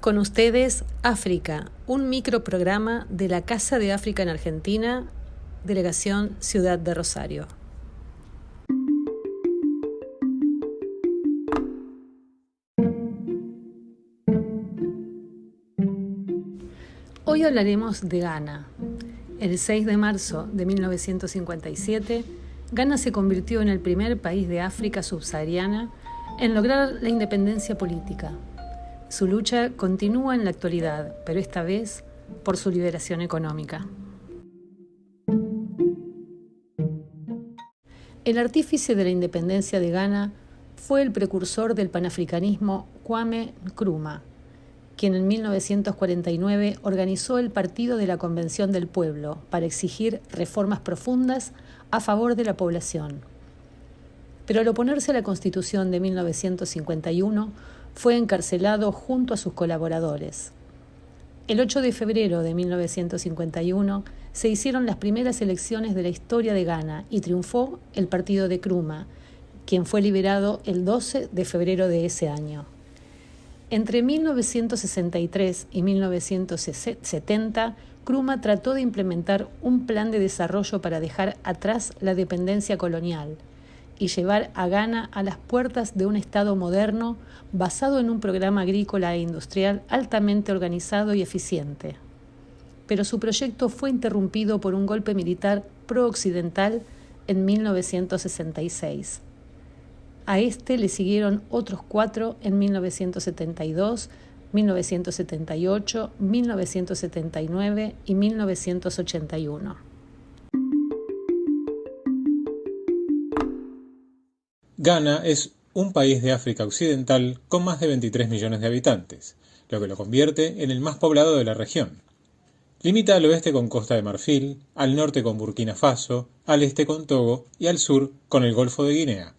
Con ustedes, África, un microprograma de la Casa de África en Argentina, Delegación Ciudad de Rosario. Hoy hablaremos de Ghana. El 6 de marzo de 1957, Ghana se convirtió en el primer país de África subsahariana en lograr la independencia política. Su lucha continúa en la actualidad, pero esta vez por su liberación económica. El artífice de la independencia de Ghana fue el precursor del panafricanismo Kwame Nkrumah, quien en 1949 organizó el Partido de la Convención del Pueblo para exigir reformas profundas a favor de la población. Pero al oponerse a la Constitución de 1951, fue encarcelado junto a sus colaboradores. El 8 de febrero de 1951 se hicieron las primeras elecciones de la historia de Ghana y triunfó el partido de Nkrumah, quien fue liberado el 12 de febrero de ese año. Entre 1963 y 1970, Nkrumah trató de implementar un plan de desarrollo para dejar atrás la dependencia colonial y llevar a Ghana a las puertas de un Estado moderno basado en un programa agrícola e industrial altamente organizado y eficiente. Pero su proyecto fue interrumpido por un golpe militar pro-occidental en 1966. A este le siguieron otros 4 en 1972, 1978, 1979 y 1981. Ghana es un país de África Occidental con más de 23 millones de habitantes, lo que lo convierte en el más poblado de la región. Limita al oeste con Costa de Marfil, al norte con Burkina Faso, al este con Togo y al sur con el Golfo de Guinea.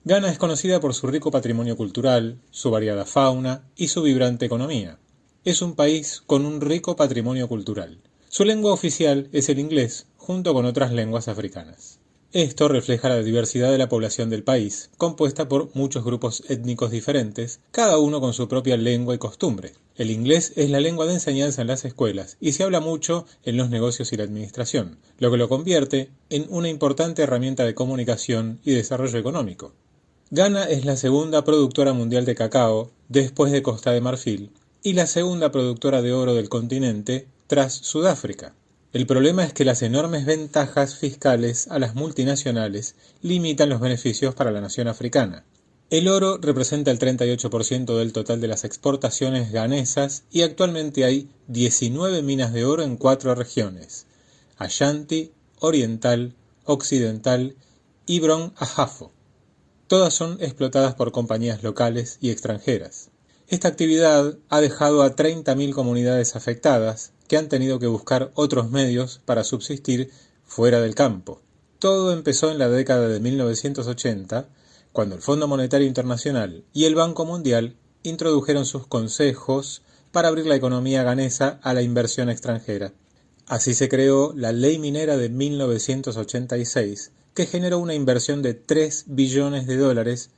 Ghana es conocida por su rico patrimonio cultural, su variada fauna y su vibrante economía. Es un país con un rico patrimonio cultural. Su lengua oficial es el inglés, junto con otras lenguas africanas. Esto refleja la diversidad de la población del país, compuesta por muchos grupos étnicos diferentes, cada uno con su propia lengua y costumbre. El inglés es la lengua de enseñanza en las escuelas y se habla mucho en los negocios y la administración, lo que lo convierte en una importante herramienta de comunicación y desarrollo económico. Ghana es la segunda productora mundial de cacao, después de Costa de Marfil, y la segunda productora de oro del continente, tras Sudáfrica. El problema es que las enormes ventajas fiscales a las multinacionales limitan los beneficios para la nación africana. El oro representa el 38% del total de las exportaciones ghanesas y actualmente hay 19 minas de oro en 4 regiones: Ashanti, Oriental, Occidental y Brong Ahafo. Todas son explotadas por compañías locales y extranjeras. Esta actividad ha dejado a 30.000 comunidades afectadas que han tenido que buscar otros medios para subsistir fuera del campo. Todo empezó en la década de 1980, cuando el Fondo Monetario Internacional y el Banco Mundial introdujeron sus consejos para abrir la economía ghanesa a la inversión extranjera. Así se creó la Ley Minera de 1986, que generó una inversión de $3 billones,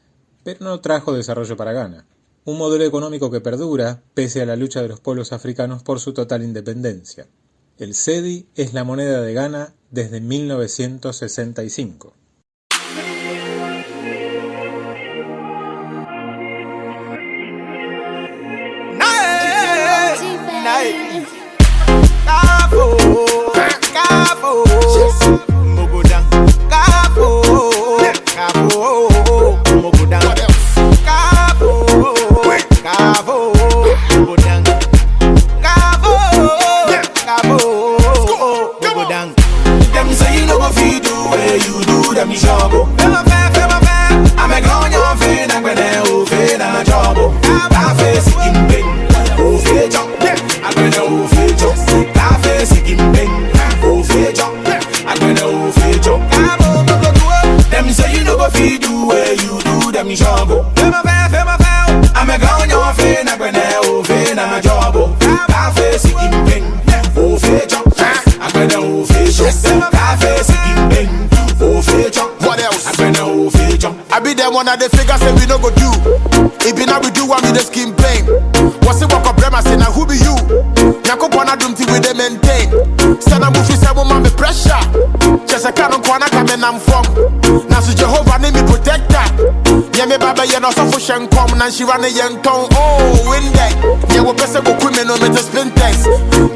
pero no trajo desarrollo para Ghana. Un modelo económico que perdura pese a la lucha de los pueblos africanos por su total independencia. El cedi es la moneda de Ghana desde 1965. I be them one of the figures say we no go do. If you not we do one with the skin pain. What's it walk up I'm from. Now so Jehovah name me protector. Yeah, me baba yeah no so for shen come. Now she run a young town. Oh, in there. Yeah, we best go criminal me to spin test.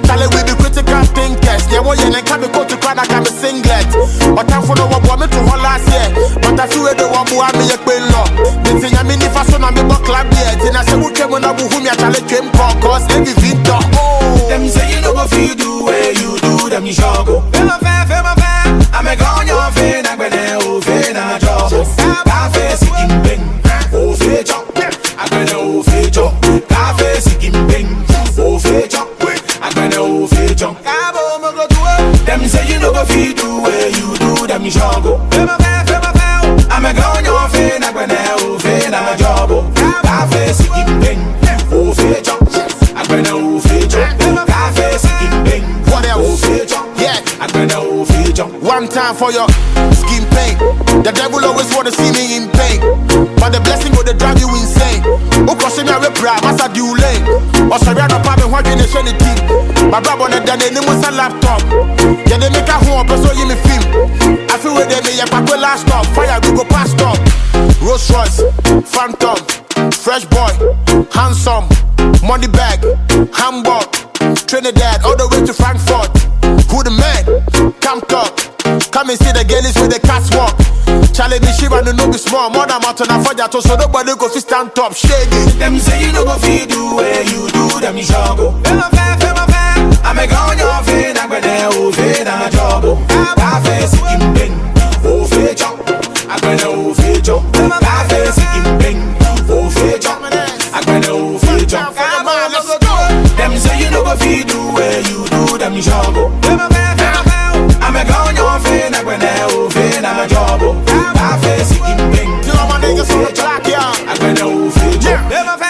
Charlie we be critical thinkers. Yeah, we yeah can be go to Canada can be singlet. But time for no one me to hold last year. But I feel the one who me a queen law. Me say I mean if I saw na me book club yeah. Then I say we came when I who me a Charlie came cause every Victor. Oh, them say you know go feel do where you do them you sure go. Feel my fair. I'm a gone your vein, I'm gonna open a job. Cafe sikim bing, oh feature. I'm gonna feature. Cafe sikim bing, oh feature. I'm gonna feature. Them say you know go feel do where you do them you sure go. Feel my fair. I'm a gone your vein, I'm gonna open a job. Cafe sikim bing, oh feature. I'm gonna feature. Cafe sikim bing, what else? Oh feature. Yeah, I'm gonna feature. one time for your skin pain. The devil always wanna see me in pain, but the blessing will drive you insane. Who crossing me a pride, must I do lane? Or sorry, I'm not having what you nation it team. My brother on the done any was a laptop. Yeah, they make a home, but so you me film. I feel with them, yeah, but last stop. Fire, we go past stop. Rolls Royce, Phantom, Fresh Boy, Handsome, Money Bag, Hamburg, Trinidad, all the way to Frankfurt. Who the man? Come talk. Come and see the girlies with the catwalk. Charlie me shiva no be small. More than mountain and fire so nobody go fi stand top. Shaggy. Them say you no go fi do where you do them you sure go. Feel my fair. I'm a gone your vein, I'm gonna open a job. Cafe sikim bing, oh feature. I'm gonna feature. Cafe sikim bing, oh feature. I'm gonna feature. Them say you no go fi do where you do them you sure go. Feel my fair. I'm a gone your vein, I'm gonna open a job. Cafe sikim bing, You know my niggas on the track, yeah. I'm gonna feature. Feel my fair.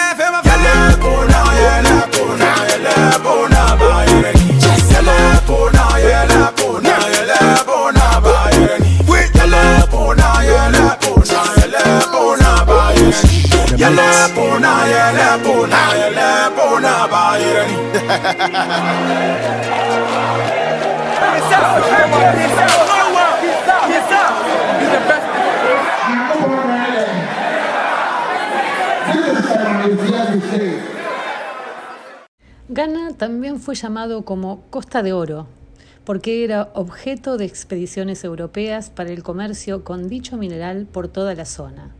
Ghana también fue llamado como Costa de Oro, porque era objeto de expediciones europeas para el comercio con dicho mineral por toda la zona.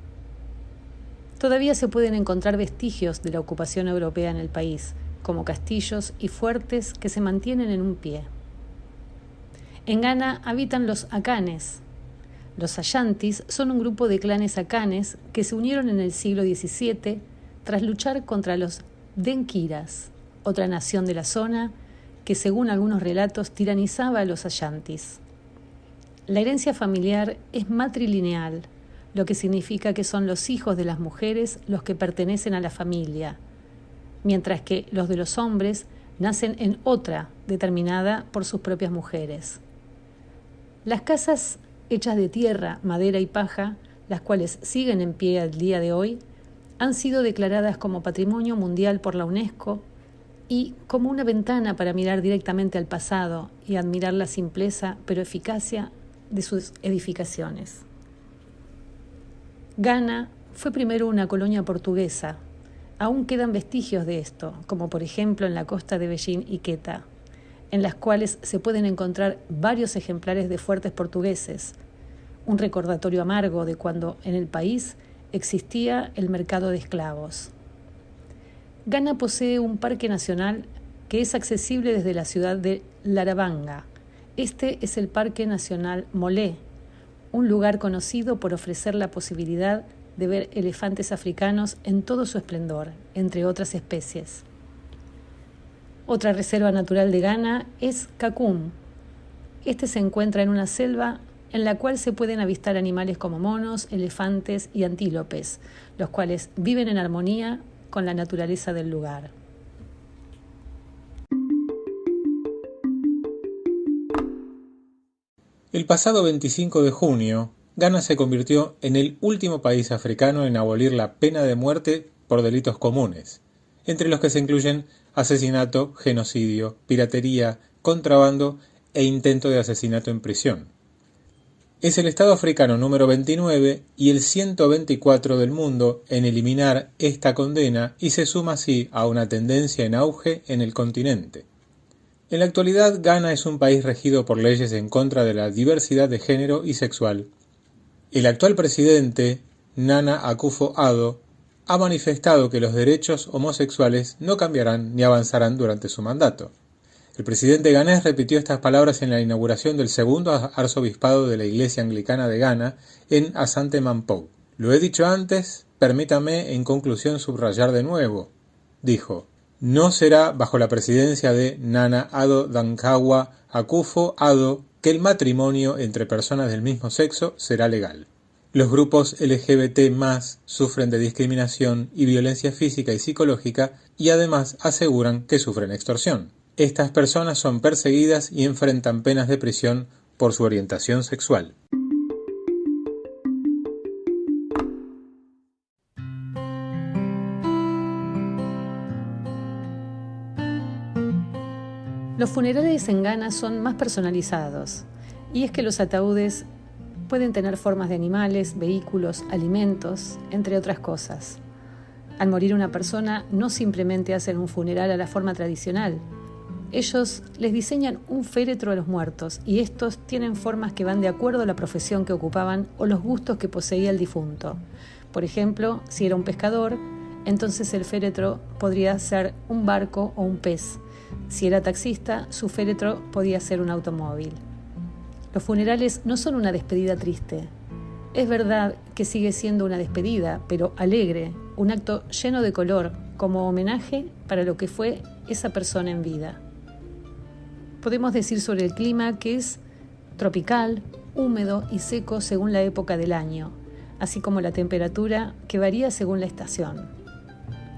Todavía se pueden encontrar vestigios de la ocupación europea en el país, como castillos y fuertes que se mantienen en un pie. En Ghana habitan los Akanes. Los Ashantis son un grupo de clanes Akanes que se unieron en el siglo XVII tras luchar contra los Denkiras, otra nación de la zona que, según algunos relatos, tiranizaba a los Ashantis. La herencia familiar es matrilineal, lo que significa que son los hijos de las mujeres los que pertenecen a la familia, mientras que los de los hombres nacen en otra determinada por sus propias mujeres. Las casas hechas de tierra, madera y paja, las cuales siguen en pie al día de hoy, han sido declaradas como Patrimonio Mundial por la UNESCO y como una ventana para mirar directamente al pasado y admirar la simpleza pero eficacia de sus edificaciones. Ghana fue primero una colonia portuguesa. Aún quedan vestigios de esto, como por ejemplo en la costa de Beijing y Quetta, en las cuales se pueden encontrar varios ejemplares de fuertes portugueses, un recordatorio amargo de cuando en el país existía el mercado de esclavos. Ghana posee un parque nacional que es accesible desde la ciudad de Larabanga. Este es el Parque Nacional Molé, un lugar conocido por ofrecer la posibilidad de ver elefantes africanos en todo su esplendor, entre otras especies. Otra reserva natural de Ghana es Kakum. Este se encuentra en una selva en la cual se pueden avistar animales como monos, elefantes y antílopes, los cuales viven en armonía con la naturaleza del lugar. El pasado 25 de junio, Ghana se convirtió en el último país africano en abolir la pena de muerte por delitos comunes, entre los que se incluyen asesinato, genocidio, piratería, contrabando e intento de asesinato en prisión. Es el Estado africano número 29 y el 124 del mundo en eliminar esta condena y se suma así a una tendencia en auge en el continente. En la actualidad, Ghana es un país regido por leyes en contra de la diversidad de género y sexual. El actual presidente, Nana Akufo-Addo, ha manifestado que los derechos homosexuales no cambiarán ni avanzarán durante su mandato. El presidente ganés repitió estas palabras en la inauguración del segundo arzobispado de la Iglesia Anglicana de Ghana en Asante Mampou. Lo he dicho antes, permítame en conclusión subrayar de nuevo. Dijo: no será bajo la presidencia de Nana Addo Dankwa Akufo-Addo que el matrimonio entre personas del mismo sexo será legal. Los grupos LGBT+ sufren de discriminación y violencia física y psicológica y además aseguran que sufren extorsión. Estas personas son perseguidas y enfrentan penas de prisión por su orientación sexual. Los funerales en Ghana son más personalizados, y es que los ataúdes pueden tener formas de animales, vehículos, alimentos, entre otras cosas. Al morir una persona, no simplemente hacen un funeral a la forma tradicional. Ellos les diseñan un féretro a los muertos, y estos tienen formas que van de acuerdo a la profesión que ocupaban o los gustos que poseía el difunto. Por ejemplo, si era un pescador, entonces el féretro podría ser un barco o un pez. Si era taxista, su féretro podía ser un automóvil. Los funerales no son una despedida triste. Es verdad que sigue siendo una despedida, pero alegre, un acto lleno de color, como homenaje para lo que fue esa persona en vida. Podemos decir sobre el clima que es tropical, húmedo y seco según la época del año, así como la temperatura que varía según la estación.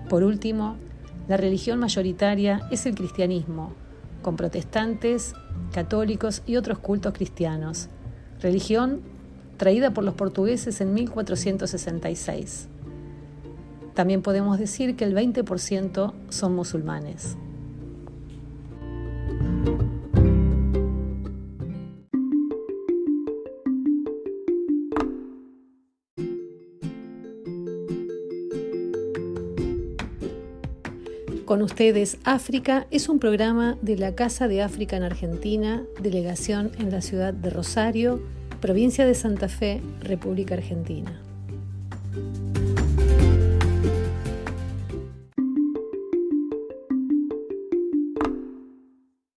Por último, la religión mayoritaria es el cristianismo, con protestantes, católicos y otros cultos cristianos. Religión traída por los portugueses en 1466. También podemos decir que el 20% son musulmanes. Con ustedes, África es un programa de la Casa de África en Argentina, delegación en la ciudad de Rosario, provincia de Santa Fe, República Argentina.